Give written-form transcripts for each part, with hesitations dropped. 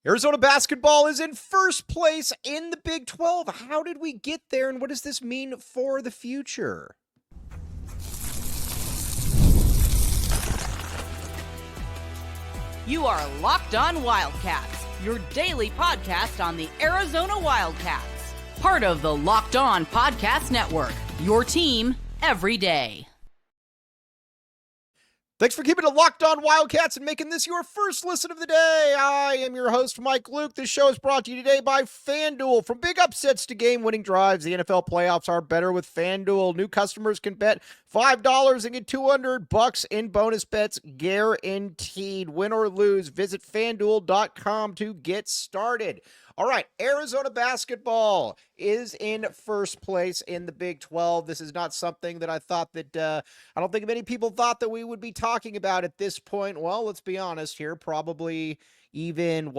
Arizona basketball is in first place in the Big 12. How did we get there, and what does this mean for the future? You are Locked On Wildcats, your daily podcast on the Arizona Wildcats. Part of the Locked On Podcast Network, your team every day. Thanks for keeping it Locked On Wildcats and making this your first listen of the day. I am your host, Mike Luke. This show is brought to you today by FanDuel. From big upsets to game-winning drives, the NFL playoffs are better with FanDuel. New customers can bet $5 and get $200 in bonus bets guaranteed. Win or lose, visit FanDuel.com to get started. All right, Arizona basketball is in first place in the Big 12. This is not something that I thought that I don't think many people thought that we would be talking about at this point. Well, let's be honest here, probably even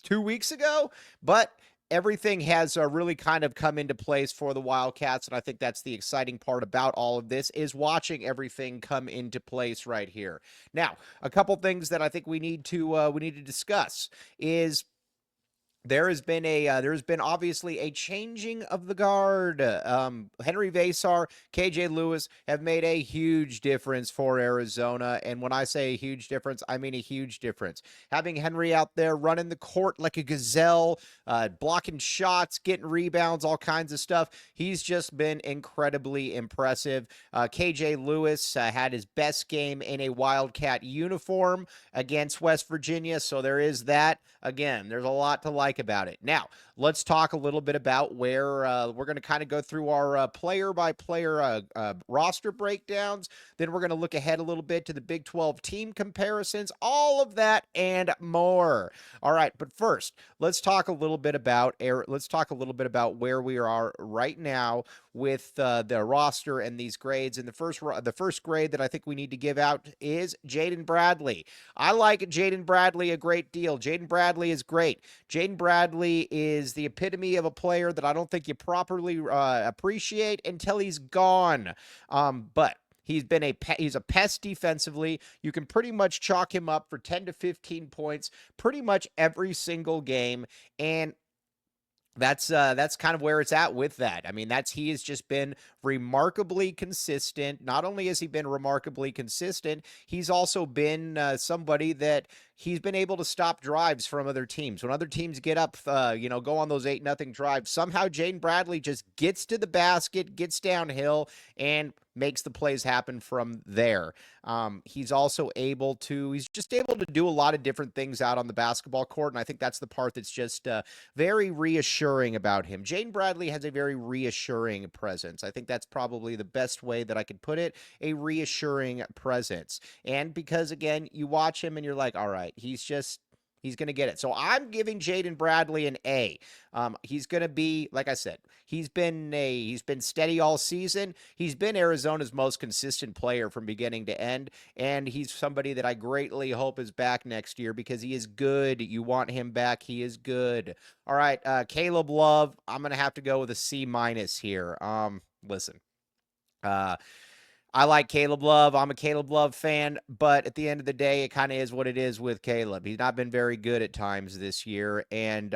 2 weeks ago, but everything has really kind of come into place for the Wildcats, and I think that's the exciting part about all of this is watching everything come into place right here. Now, a couple things that I think we need to discuss is there's been obviously a changing of the guard. Henry Vasar, KJ Lewis have made a huge difference for Arizona. And when I say a huge difference, I mean a huge difference. Having Henry out there running the court like a gazelle, blocking shots, getting rebounds, all kinds of stuff. He's just been incredibly impressive. KJ Lewis had his best game in a Wildcat uniform against West Virginia. So there is that. Again, there's a lot to like about it. Now, let's talk a little bit about where we're going to kind of go through our player-by-player roster breakdowns. Then we're going to look ahead a little bit to the Big 12 team comparisons, all of that and more. All right, but first, let's talk a little bit about where we are right now with the roster and these grades. And the first grade that I think we need to give out is Jaden Bradley. I like Jaden Bradley a great deal. Jaden Bradley is great. Jaden Bradley is the epitome of a player that I don't think you properly appreciate until he's gone. But he's a pest defensively. You can pretty much chalk him up for 10 to 15 points pretty much every single game, and that's kind of where it's at with that. I mean, he has just been remarkably consistent. Not only has he been remarkably consistent, he's also been somebody that he's been able to stop drives from other teams. When other teams get up, go on those 8-0 drives, somehow Jaden Bradley just gets to the basket, gets downhill, and makes the plays happen from there. He's just able to do a lot of different things out on the basketball court, and I think that's the part that's just very reassuring about him. Jaden Bradley has a very reassuring presence. I think that's probably the best way that I could put it, a reassuring presence. And because, again, you watch him and you're like, all right, he's going to get it. So I'm giving Jaden Bradley an A. He's going to be, like I said, he's been steady all season. He's been Arizona's most consistent player from beginning to end, and he's somebody that I greatly hope is back next year because he is good. You want him back. He is good. All right, Caleb Love, I'm going to have to go with a C- here. Listen, I like Caleb Love. I'm a Caleb Love fan, but at the end of the day, it kind of is what it is with Caleb. He's not been very good at times this year, and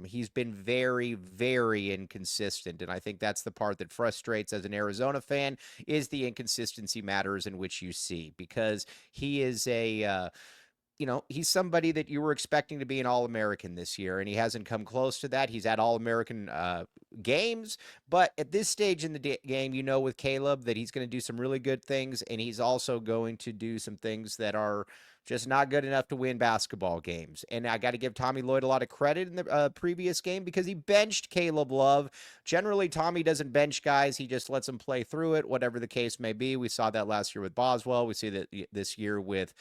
he's been very, very inconsistent. And I think that's the part that frustrates as an Arizona fan is the inconsistency matters in which you see, because he is he's somebody that you were expecting to be an All-American this year, and he hasn't come close to that. He's had All-American games, but at this stage in the game, with Caleb that he's going to do some really good things, and he's also going to do some things that are just not good enough to win basketball games. And I got to give Tommy Lloyd a lot of credit in the previous game because he benched Caleb Love. Generally, Tommy doesn't bench guys. He just lets them play through it, whatever the case may be. We saw that last year with Boswell. We see that this year with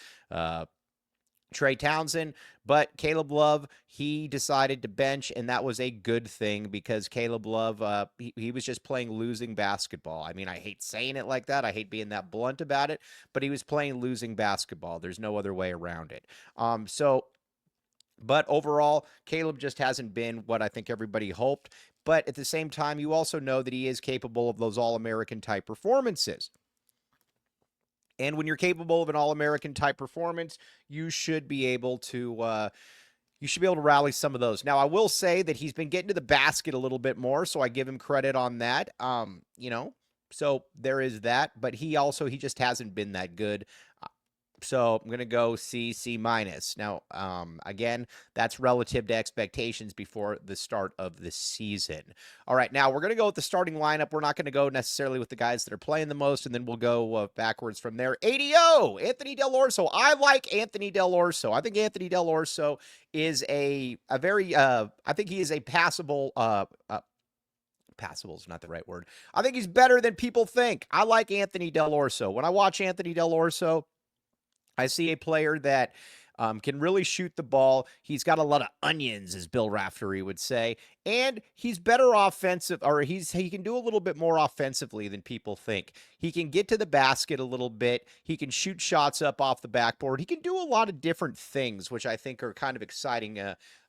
Trey Townsend, but Caleb Love, he decided to bench, and that was a good thing because Caleb Love, he was just playing losing basketball. I mean, I hate saying it like that. I hate being that blunt about it, but he was playing losing basketball. There's no other way around it. But overall, Caleb just hasn't been what I think everybody hoped. But at the same time, you also know that he is capable of those All-American type performances. And when you're capable of an All-American type performance, you should be able to you should be able to rally some of those. Now, I will say that he's been getting to the basket a little bit more, so I give him credit on that. So there is that, but he just hasn't been that good. So I'm going to go C minus. Now, again, that's relative to expectations before the start of the season. All right, now we're going to go with the starting lineup. We're not going to go necessarily with the guys that are playing the most, and then we'll go backwards from there. ADO, Anthony Del Orso. I like Anthony Del Orso. I think Anthony Del Orso is a very, I think he is a passable, passable is not the right word. I think he's better than people think. I like Anthony Del Orso. When I watch Anthony Del Orso, I see a player that can really shoot the ball. He's got a lot of onions, as Bill Raftery would say, and he's better offensive, or he can do a little bit more offensively than people think. He can get to the basket a little bit. He can shoot shots up off the backboard. He can do a lot of different things, which I think are kind of exciting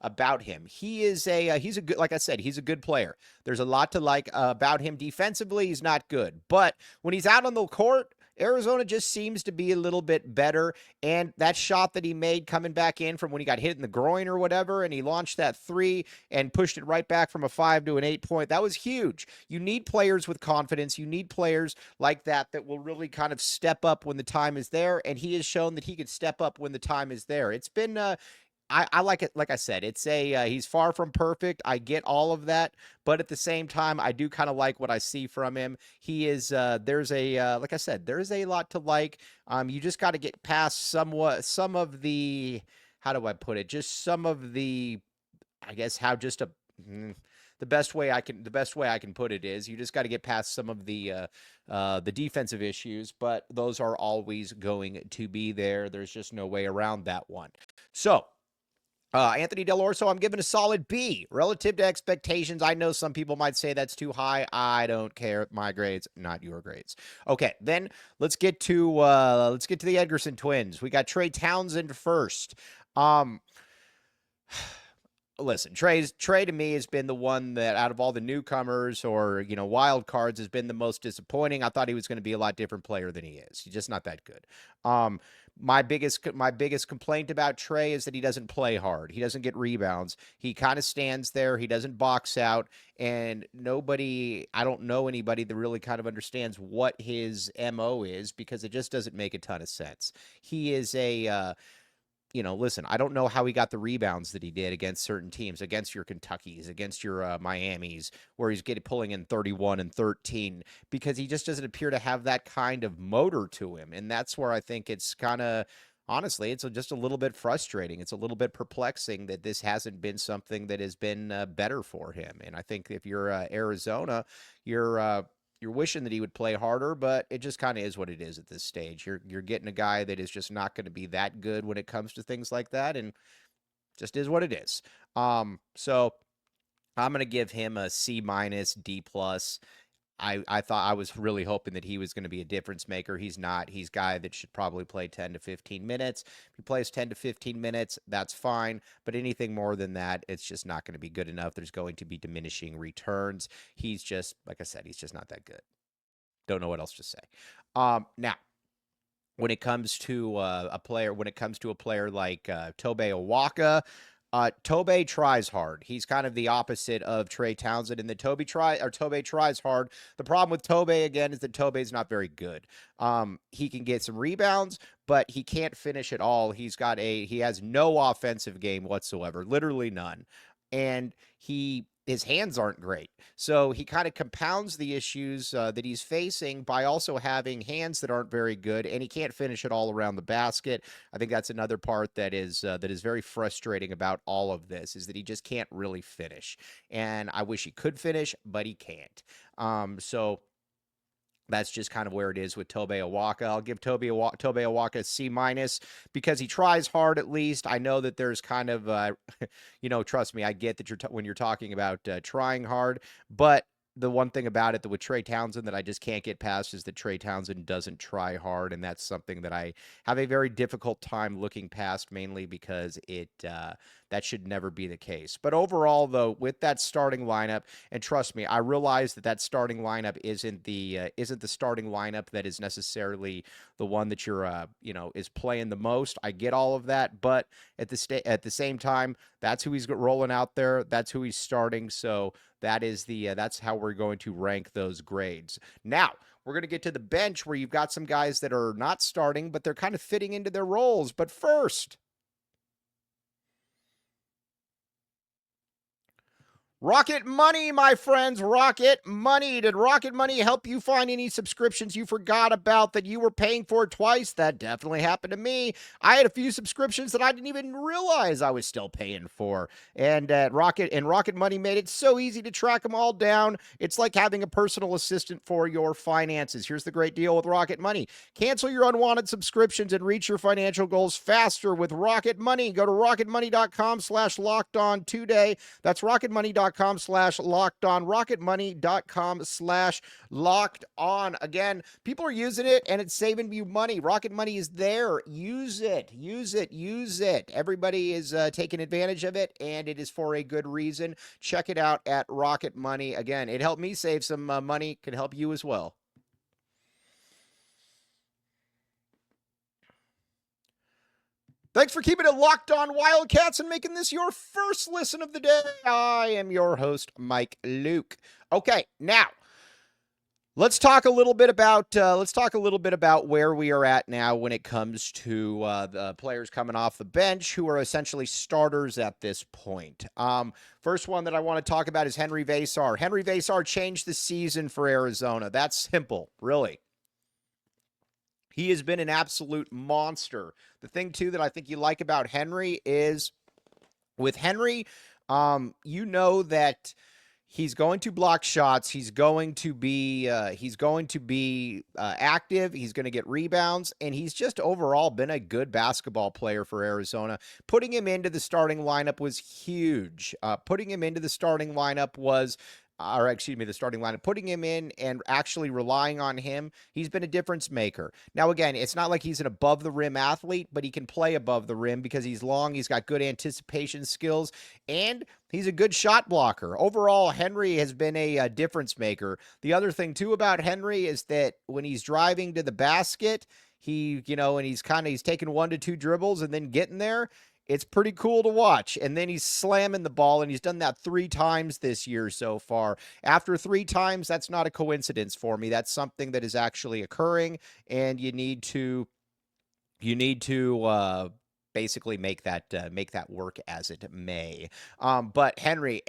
about him. He's a good, like I said, he's a good player. There's a lot to like about him. Defensively, he's not good, but when he's out on the court, Arizona just seems to be a little bit better, and that shot that he made coming back in from when he got hit in the groin or whatever, and he launched that three and pushed it right back from a 5 to an 8 point, that was huge. You need players with confidence. You need players like that will really kind of step up when the time is there, and he has shown that he can step up when the time is there. It's been I like it. Like I said, it's he's far from perfect. I get all of that, but at the same time, I do kind of like what I see from him. He is, like I said, there's a lot to like. You just got to get past some of the, how do I put it? Just some of the, I guess the best way I can put it is you just got to get past some of the defensive issues, but those are always going to be there. There's just no way around that one. So, Anthony Del Orso, I'm giving a solid B relative to expectations. I know some people might say that's too high. I don't care. My grades, not your grades. Okay, then let's get to the Edgerson twins. We got Trey Townsend first. Listen, Trey to me has been the one that out of all the newcomers or, wild cards has been the most disappointing. I thought he was going to be a lot different player than he is. He's just not that good. My biggest complaint about Trey is that he doesn't play hard. He doesn't get rebounds. He kind of stands there. He doesn't box out, and I don't know anybody that really kind of understands what his MO is, because it just doesn't make a ton of sense. He is listen, I don't know how he got the rebounds that he did against certain teams, against your Kentuckys, against your Miamis, where he's pulling in 31 and 13, because he just doesn't appear to have that kind of motor to him. And that's where I think it's kind of, honestly, it's just a little bit frustrating. It's a little bit perplexing that this hasn't been something that has been better for him. And I think if you're Arizona, you're wishing that he would play harder, but it just kind of is what it is at this stage. You're getting a guy that is just not going to be that good when it comes to things like that, and just is what it is. So I'm going to give him a C minus, D plus. I thought, I was really hoping that he was going to be a difference maker. He's not. He's a guy that should probably play 10 to 15 minutes. If he plays 10 to 15 minutes, that's fine. But anything more than that, it's just not going to be good enough. There's going to be diminishing returns. He's just, like I said, he's just not that good. Don't know what else to say. Now, when it comes to a player like Tobe Awaka, Tobe tries hard. He's kind of the opposite of Trey Townsend, and Tobe tries hard. The problem with Tobe, again, is that Tobe's not very good. He can get some rebounds, but he can't finish at all. He has no offensive game whatsoever, literally none. And his hands aren't great. So he kind of compounds the issues that he's facing by also having hands that aren't very good, and he can't finish it all around the basket. I think that's another part that is very frustrating about all of this, is that he just can't really finish. And I wish he could finish, but he can't. So that's just kind of where it is with Tobe Awaka. I'll give Tobe Awaka a C minus because he tries hard at least. I know that there's kind of, trust me, I get that when you're talking about trying hard, but the one thing about it that with Trey Townsend that I just can't get past is that Trey Townsend doesn't try hard, and that's something that I have a very difficult time looking past, mainly because that should never be the case. But overall, though, with that starting lineup, and trust me, I realize that starting lineup isn't the starting lineup that is necessarily the one that you're is playing the most. I get all of that, but at the same time, that's who he's rolling out there. That's who he's starting. So that's how we're going to rank those grades. Now, we're going to get to the bench where you've got some guys that are not starting, but they're kind of fitting into their roles. But first, Rocket Money, my friends, Rocket Money. Did Rocket Money help you find any subscriptions you forgot about that you were paying for twice? That definitely happened to me. I had a few subscriptions that I didn't even realize I was still paying for. And Rocket Money made it so easy to track them all down. It's like having a personal assistant for your finances. Here's the great deal with Rocket Money. Cancel your unwanted subscriptions and reach your financial goals faster with Rocket Money. Go to rocketmoney.com/lockedon today. That's rocketmoney.com/lockedon, rocketmoney.com/lockedon. Again, people are using it and it's saving you money. Rocket Money is there. Use it. Everybody is taking advantage of it, and it is for a good reason. Check it out at Rocket Money. Again, it helped me save some money. Can help you as well. Thanks for keeping it locked on Wildcats and making this your first listen of the day. I am your host, Mike Luke. Okay, now let's talk a little bit about where we are at now when it comes to the players coming off the bench who are essentially starters at this point. First one that I want to talk about is Henry Vasar. Henry Vasar changed the season for Arizona. That's simple, really. He has been an absolute monster. The thing, too, that I think you like about Henry is with Henry, you know that he's going to block shots. He's going to be active. He's going to get rebounds, and he's just overall been a good basketball player for Arizona. Putting him into the starting lineup was huge. Putting him into the starting lineup was the starting lineup, putting him in and actually relying on him, he's been a difference maker. Now, again, it's not like he's an above-the-rim athlete, but he can play above the rim because he's long, he's got good anticipation skills, and he's a good shot blocker. Overall, Henry has been a difference maker. The other thing, too, about Henry is that when he's driving to the basket, he's taking 1 to 2 dribbles and then getting there, it's pretty cool to watch. And then he's slamming the ball, and he's done that 3 times this year so far. After 3 times, that's not a coincidence for me. That's something that is actually occurring, and you need to basically make that work as it may. But Henry,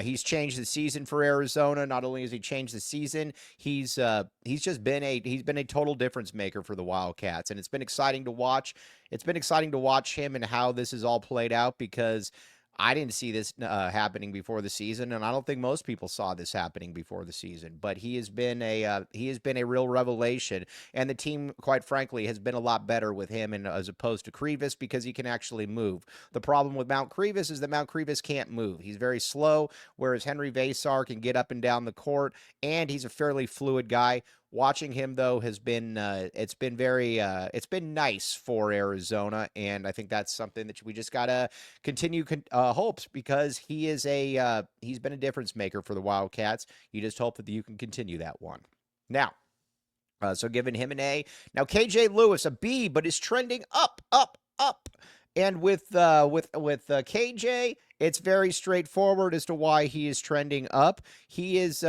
he's changed the season for Arizona. Not only has he changed the season, he's been a total difference maker for the Wildcats, and it's been exciting to watch. It's been exciting to watch him and how this is all played out because I didn't see this happening before the season, and I don't think most people saw this happening before the season. But he has been a real revelation, and the team, quite frankly, has been a lot better with him and as opposed to Krivas because he can actually move. The problem with Mount Krivas is that Mount Krivas can't move. He's very slow, whereas Henry Vasar can get up and down the court, and he's a fairly fluid guy. Watching him, though, has been it's been nice for Arizona, and I think that's something that we just gotta continue hopes because he's been a difference maker for the Wildcats. You just hope that you can continue that one. Now, so giving him an A. Now KJ Lewis a B, but is trending up. And with KJ, it's very straightforward as to why he is trending up. He is he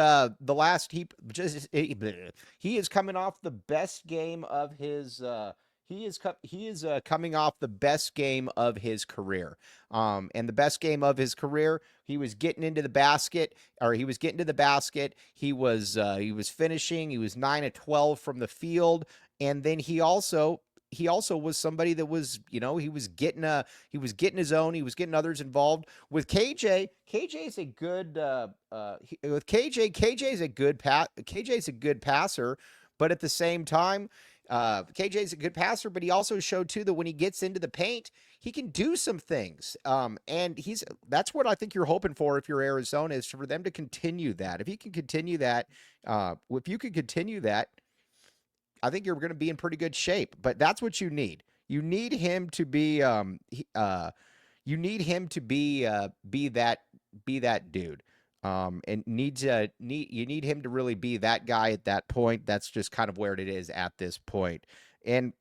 is coming off the best game of his coming off the best game of his career. And the best game of his career, he was getting into the basket, He was finishing. He was 9 of 12 from the field, and then he also was somebody that was, he was getting his own, he was getting others involved. With KJ is a good KJ is a good passer, but at the same time, KJ's a good passer, but he also showed too that when he gets into the paint, he can do some things. And that's what I think you're hoping for if you're Arizona, is for them to continue that. If you can continue that, I think you're going to be in pretty good shape. But that's what you need. You need him to be you need him to be that dude. And you need him to really be that guy at that point. That's just kind of where it is at this point. And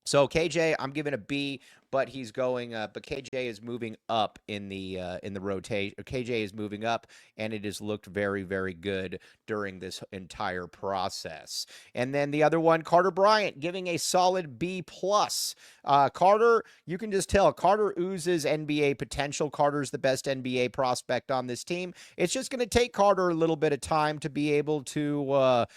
so KJ, I'm giving a B, but he's going. But KJ is moving up in the rotation. KJ is moving up, and it has looked very, very good during this entire process. And then the other one, Carter Bryant, giving a solid B plus. Carter, you can just tell Carter oozes NBA potential. Carter's the best NBA prospect on this team. It's just going to take Carter a little bit of time to be able to.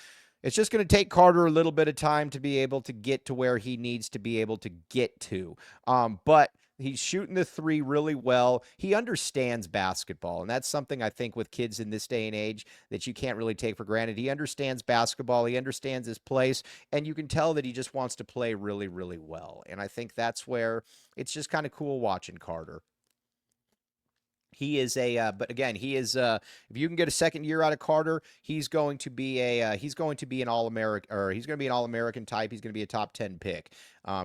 It's just going to take Carter a little bit of time to be able to get to where he needs to be able to get to. But he's shooting the three really well. He understands basketball, and that's something I think with kids in this day and age that you can't really take for granted. He understands basketball. He understands his place, and you can tell that he just wants to play really, really well. And I think that's where it's just kind of cool watching Carter. He is but again, he is, if you can get a second year out of Carter, he's going to be an All-American, or he's going to be an All-American type. He's going to be a top 10 pick.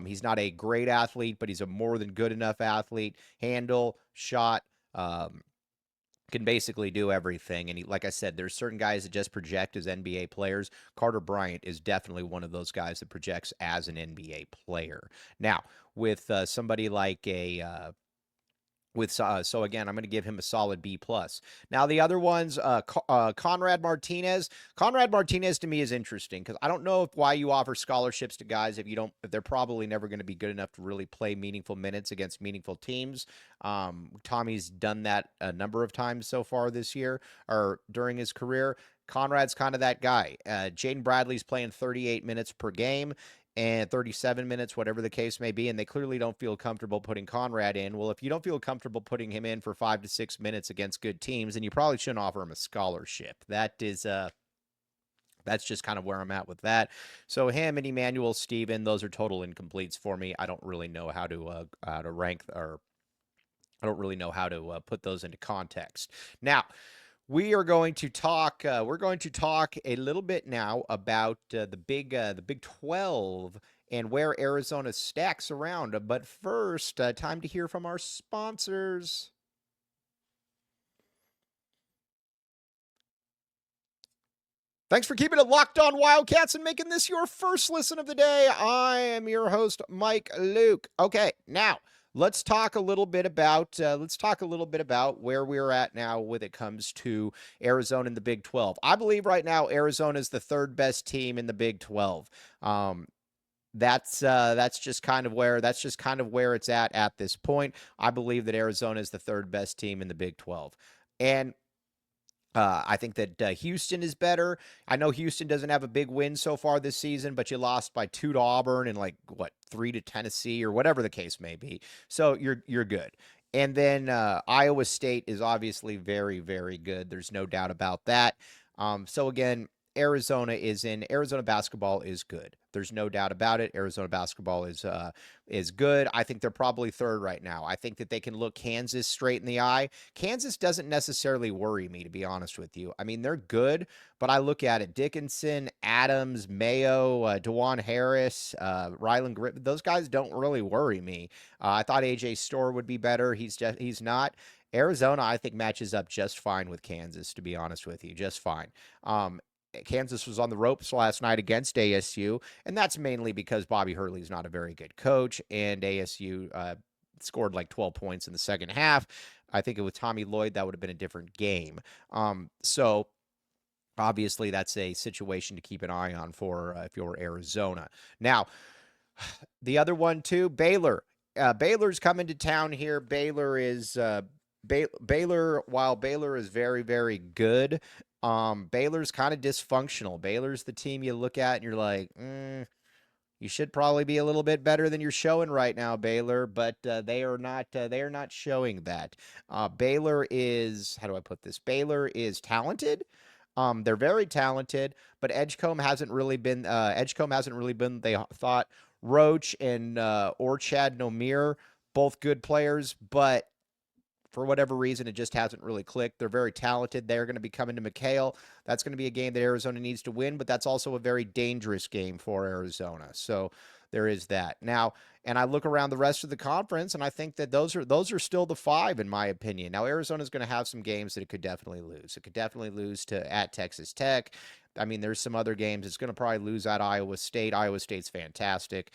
He's not a great athlete, but he's a more than good enough athlete. Handle, shot, can basically do everything. And like I said, there's certain guys that just project as NBA players. Carter Bryant is definitely one of those guys that projects as an NBA player. Now, with somebody like so again, I'm going to give him a solid B plus. Now the other ones, Conrad Martinez. Conrad Martinez to me is interesting because I don't know why you offer scholarships to guys if they're probably never going to be good enough to really play meaningful minutes against meaningful teams. Tommy's done that a number of times so far this year or during his career. Conrad's kind of that guy. Jaden Bradley's playing 38 minutes per game and 37 minutes, whatever the case may be, and they clearly don't feel comfortable putting Conrad in. Well, if you don't feel comfortable putting him in for 5 to 6 minutes against good teams, then you probably shouldn't offer him a scholarship. That's just kind of where I'm at with that. So him and Emmanuel Steven, those are total incompletes for me. I don't really know how to rank, or I don't really know how to put those into context. Now, we are going to talk. We're going to talk a little bit now about the Big 12 and where Arizona stacks around. But first, time to hear from our sponsors. Thanks for keeping it locked on Wildcats and making this your first listen of the day. I am your host, Mike Luke. Okay, now let's talk a little bit about where we're at now when it comes to Arizona in the Big 12. I believe right now Arizona is the third best team in the Big 12. That's just kind of where it's at this point. I believe that Arizona is the third best team in the Big 12, and I think that Houston is better. I know Houston doesn't have a big win so far this season, but you lost by 2 to Auburn and 3 to Tennessee or whatever the case may be. So you're good. And then Iowa State is obviously very, very good. There's no doubt about that. So again, Arizona basketball is good. There's no doubt about it. Arizona basketball is good. I think they're probably third right now. I think that they can look Kansas straight in the eye. Kansas doesn't necessarily worry me, to be honest with you. I mean, they're good, but I look at it. Dickinson, Adams, Mayo, DeJuan Harris, Rylan Griffin, those guys don't really worry me. I thought A.J. Storr would be better. He's not. Arizona, I think, matches up just fine with Kansas, to be honest with you. Just fine. Kansas was on the ropes last night against ASU, and that's mainly because Bobby Hurley's not a very good coach, and ASU scored 12 points in the second half. I think with Tommy Lloyd, that would have been a different game. So obviously that's a situation to keep an eye on for if you're Arizona. Now, the other one too, Baylor. Baylor's coming to town here. Baylor, while Baylor is very, very good, Baylor's kind of dysfunctional. Baylor's the team you look at and you're like, you should probably be a little bit better than you're showing right now, Baylor, but they are not showing that. Baylor is, how do I put this? Baylor is talented. They're very talented, but Edgecombe hasn't really been. They thought Roach and Orchad Nomir, both good players, but for whatever reason, it just hasn't really clicked. They're very talented. They're going to be coming to McHale. That's going to be a game that Arizona needs to win, but that's also a very dangerous game for Arizona. So there is that. Now, and I look around the rest of the conference, and I think that those are still the five, in my opinion. Now, Arizona's going to have some games that it could definitely lose. It could definitely lose to at Texas Tech. I mean, there's some other games. It's going to probably lose at Iowa State. Iowa State's fantastic.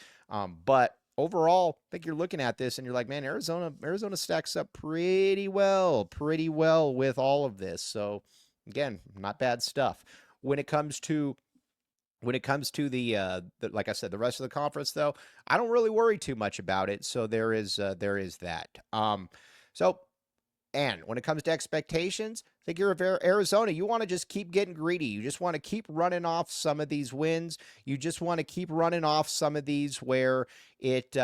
But overall, I think you're looking at this and you're like, man, Arizona stacks up pretty well with all of this. So again, not bad stuff. When it comes to the like I said, the rest of the conference, though, I don't really worry too much about it. So there is that. So and when it comes to expectations, I think you're Arizona. You want to just keep getting greedy. You just want to keep running off some of these wins. You just want to keep running off some of these where it,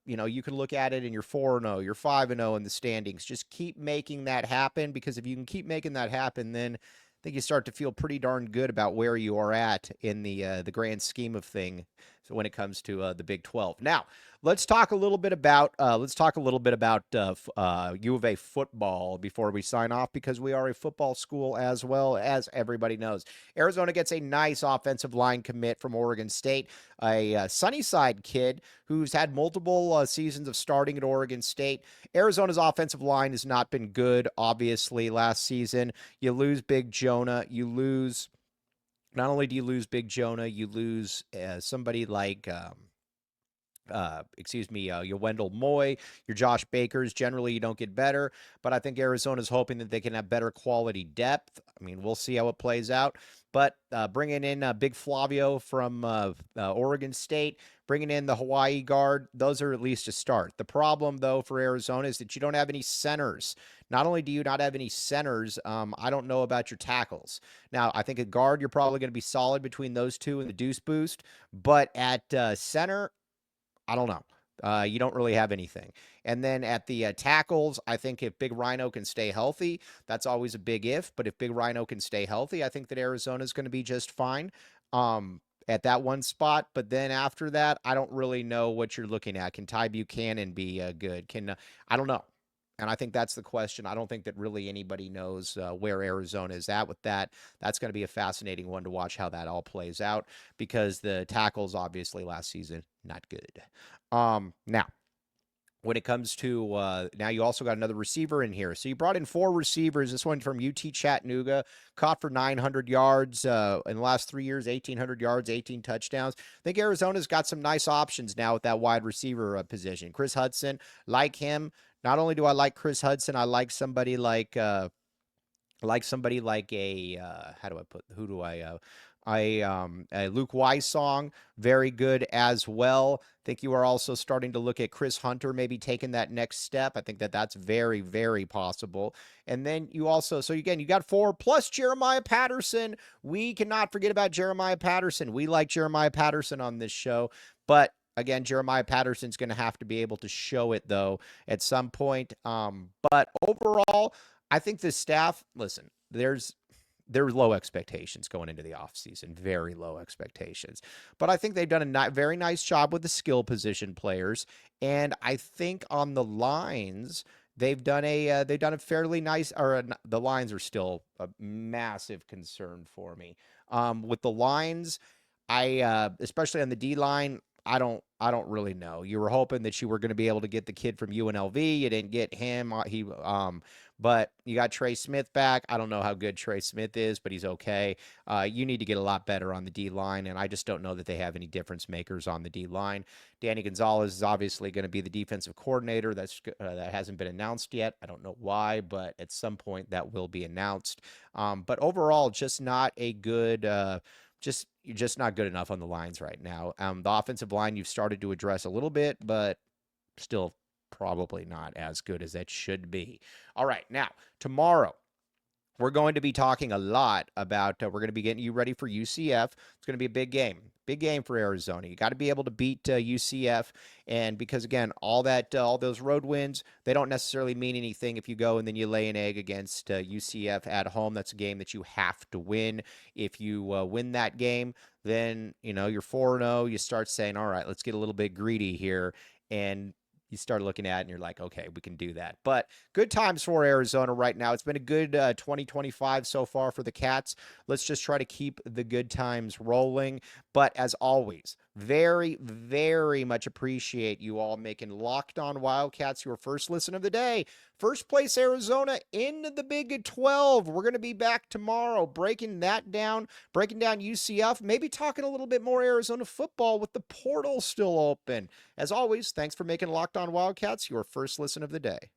you can look at it and you're 4-0, you're 5-0 in the standings. Just keep making that happen, because if you can keep making that happen, then I think you start to feel pretty darn good about where you are at in the grand scheme of thing. So when it comes to the Big 12. Now, let's talk a little bit about U of A football before we sign off, because we are a football school as well, as everybody knows. Arizona gets a nice offensive line commit from Oregon State, a Sunnyside kid who's had multiple seasons of starting at Oregon State. Arizona's offensive line has not been good, obviously, last season. You lose Big Jonah. Not only do you lose Big Jonah, you lose somebody like your Wendell Moy, your Josh Bakers. Generally, you don't get better, but I think Arizona's hoping that they can have better quality depth. I mean, we'll see how it plays out. But bringing in Big Flavio from Oregon State, bringing in the Hawaii guard, those are at least a start. The problem, though, for Arizona is that you don't have any centers. Not only do you not have any centers, I don't know about your tackles. Now, I think at guard, you're probably going to be solid between those two and the deuce boost. But at center, I don't know. You don't really have anything. And then at the tackles, I think if Big Rhino can stay healthy, that's always a big if. But if Big Rhino can stay healthy, I think that Arizona is going to be just fine at that one spot. But then after that, I don't really know what you're looking at. Can Ty Buchanan be good? I don't know. And I think that's the question. I don't think that really anybody knows where Arizona is at with that. That's going to be a fascinating one to watch how that all plays out, because the tackles, obviously, last season, not good. Now, when it comes to now, you also got another receiver in here. So you brought in 4 receivers. This one from UT Chattanooga, caught for 900 yards in the last 3 years, 1,800 yards, 18 touchdowns. I think Arizona's got some nice options now with that wide receiver position. Chris Hudson, like him. Not only do I like Chris Hudson, I like somebody like a Luke Weissong, very good as well. I think you are also starting to look at Chris Hunter maybe taking that next step. I think that that's very, very possible. And then you also, so again, you got 4 plus Jeremiah Patterson. We cannot forget about Jeremiah Patterson. We like Jeremiah Patterson on this show, but again, Jeremiah Patterson's going to have to be able to show it, though, at some point. But overall, I think the staff, listen, there's low expectations going into the offseason, very low expectations. But I think they've done a very nice job with the skill position players. And I think on the lines, they've done a fairly nice, the lines are still a massive concern for me. With the lines, especially on the D line, I don't really know. You were hoping that you were going to be able to get the kid from UNLV. You didn't get him. But you got Trey Smith back. I don't know how good Trey Smith is, but he's okay. You need to get a lot better on the D line, and I just don't know that they have any difference makers on the D line. Danny Gonzalez is obviously going to be the defensive coordinator. That hasn't been announced yet. I don't know why, but at some point that will be announced. But overall, just not a good. You're just not good enough on the lines right now. The offensive line you've started to address a little bit, but still probably not as good as that should be. All right, now, tomorrow, we're going to be talking a lot about, we're going to be getting you ready for UCF. It's going to be a big game for Arizona. You got to be able to beat UCF. And because, again, all those road wins, they don't necessarily mean anything if you go and then you lay an egg against UCF at home. That's a game that you have to win. If you win that game, then, you're 4-0. You start saying, all right, let's get a little bit greedy here. And you start looking at it and you're like, okay, we can do that. But good times for Arizona right now. It's been a good 2025 so far for the Cats. Let's just try to keep the good times rolling. But as always, very, very much appreciate you all making Locked On Wildcats your first listen of the day. First place Arizona in the Big 12. We're going to be back tomorrow breaking that down, breaking down UCF, maybe talking a little bit more Arizona football with the portal still open. As always, thanks for making Locked On Wildcats your first listen of the day.